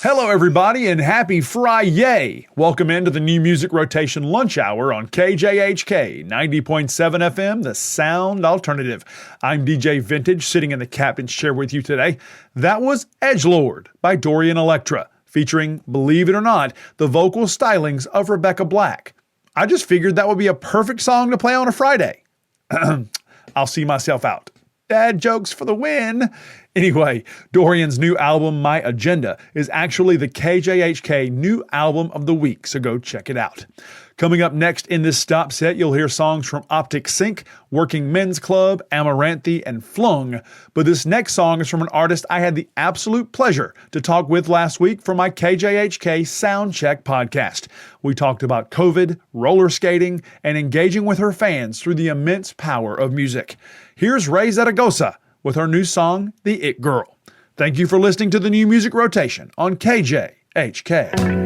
Hello, everybody, and happy Friday! Welcome into the New Music Rotation Lunch Hour on KJHK 90.7 FM, the Sound Alternative. I'm DJ Vintage, sitting in the captain's chair with you today. That was Edgelord by Dorian Electra, featuring, believe it or not, the vocal stylings of Rebecca Black. I just figured that would be a perfect song to play on a Friday. I'll see myself out. Dad jokes for the win. Anyway, Dorian's new album, My Agenda, is actually the KJHK New Album of the Week, so go check it out. Coming up next in this stop set, you'll hear songs from Optic Sync, Working Men's Club, Amaranthi, and Flung. But this next song is from an artist I had the absolute pleasure to talk with last week for my KJHK Soundcheck podcast. We talked about COVID, roller skating, and engaging with her fans through the immense power of music. Here's Ray Zaragoza with her new song, The It Girl. Thank you for listening to the New Music Rotation on KJHK.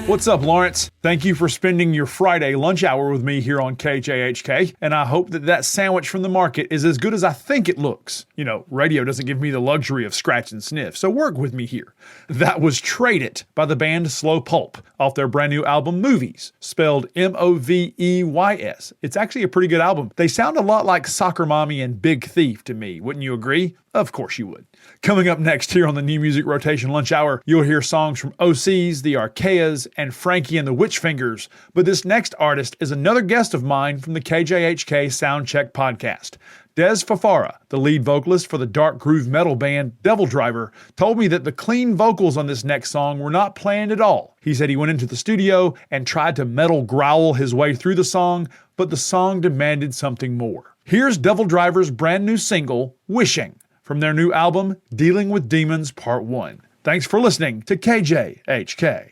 What's up, Lawrence? Thank you for spending your Friday lunch hour with me here on KJHK, and I hope that sandwich from the market is as good as I think it looks. You know, radio doesn't give me the luxury of scratch and sniff, so work with me here. That was Trade It by the band Slow Pulp off their brand new album Movies, spelled Moveys. It's actually a pretty good album. They sound a lot like Soccer Mommy and Big Thief to me, wouldn't you agree? Of course you would. Coming up next here on the New Music Rotation Lunch Hour, you'll hear songs from OCs, the Archaeas, and Frankie and the Witchfingers. But this next artist is another guest of mine from the KJHK Soundcheck podcast. Des Fafara, the lead vocalist for the dark groove metal band Devil Driver, told me that the clean vocals on this next song were not planned at all. He said he went into the studio and tried to metal growl his way through the song, but the song demanded something more. Here's Devil Driver's brand new single, Wishing, from their new album, Dealing with Demons Part 1. Thanks for listening to KJHK.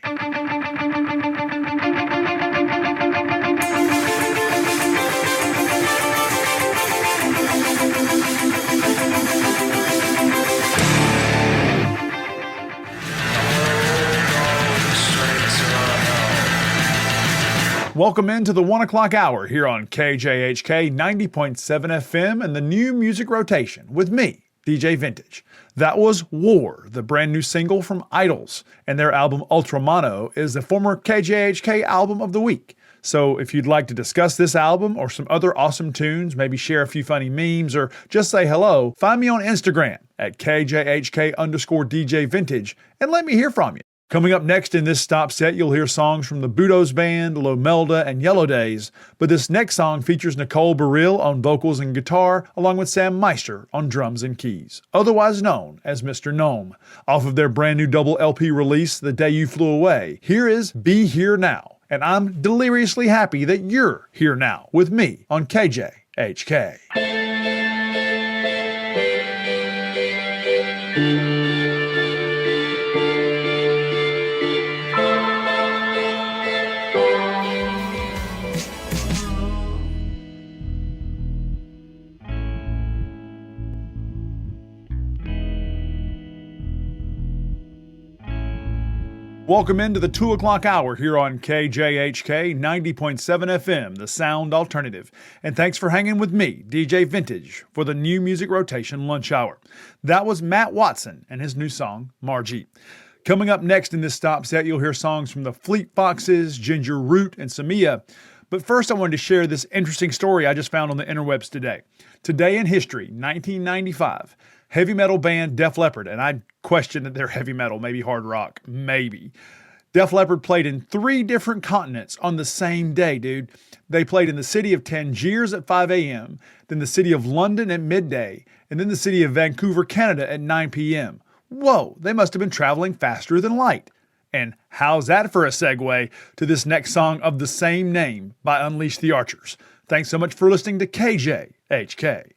Welcome into the 1 o'clock hour here on KJHK 90.7 FM and the New Music Rotation with me, DJ Vintage. That was War, the brand new single from Idols, and their album Ultramono is the former KJHK Album of the Week. So if you'd like to discuss this album or some other awesome tunes, maybe share a few funny memes, or just say hello, find me on Instagram at KJHK_DJ Vintage and let me hear from you. Coming up next in this stop set, you'll hear songs from the Budos Band, Lomelda, and Yellow Days, but this next song features Nicole Baril on vocals and guitar, along with Sam Meister on drums and keys, otherwise known as Mr. Gnome. Off of their brand new double LP release, The Day You Flew Away, here is Be Here Now, and I'm deliriously happy that you're here now with me on KJHK. Welcome into the 2 o'clock hour here on KJHK 90.7 FM, the Sound Alternative. And thanks for hanging with me, DJ Vintage, for the New Music Rotation Lunch Hour. That was Matt Watson and his new song, Margie. Coming up next in this stop set, you'll hear songs from the Fleet Foxes, Ginger Root, and Samia. But first, I wanted to share this interesting story I just found on the interwebs today. Today in history, 1995. Heavy metal band Def Leppard, and I question that they're heavy metal, maybe hard rock, maybe. Def Leppard played in 3 different continents on the same day, dude. They played in the city of Tangiers at 5 a.m., then the city of London at midday, and then the city of Vancouver, Canada at 9 p.m. Whoa, they must have been traveling faster than light. And how's that for a segue to this next song of the same name by Unleash the Archers? Thanks so much for listening to KJHK.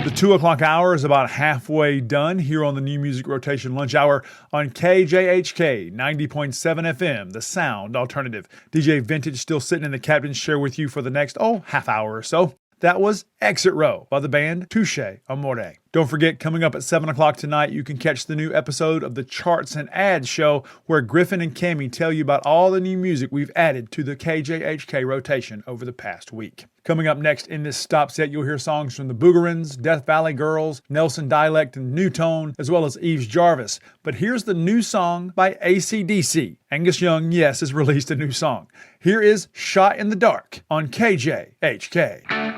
The 2 o'clock hour is about halfway done here on the New Music Rotation Lunch Hour on KJHK 90.7 FM, the Sound Alternative. DJ Vintage still sitting in the captain's chair with you for the next, half hour or so. That was Exit Row by the band Touche Amore. Don't forget, coming up at 7 o'clock tonight, you can catch the new episode of the Charts and Ads show where Griffin and Cammie tell you about all the new music we've added to the KJHK rotation over the past week. Coming up next in this stop set, you'll hear songs from the Boogerins, Death Valley Girls, Nelson Dialect and New Tone, as well as Eves Jarvis. But here's the new song by AC/DC. Angus Young, yes, has released a new song. Here is Shot in the Dark on KJHK.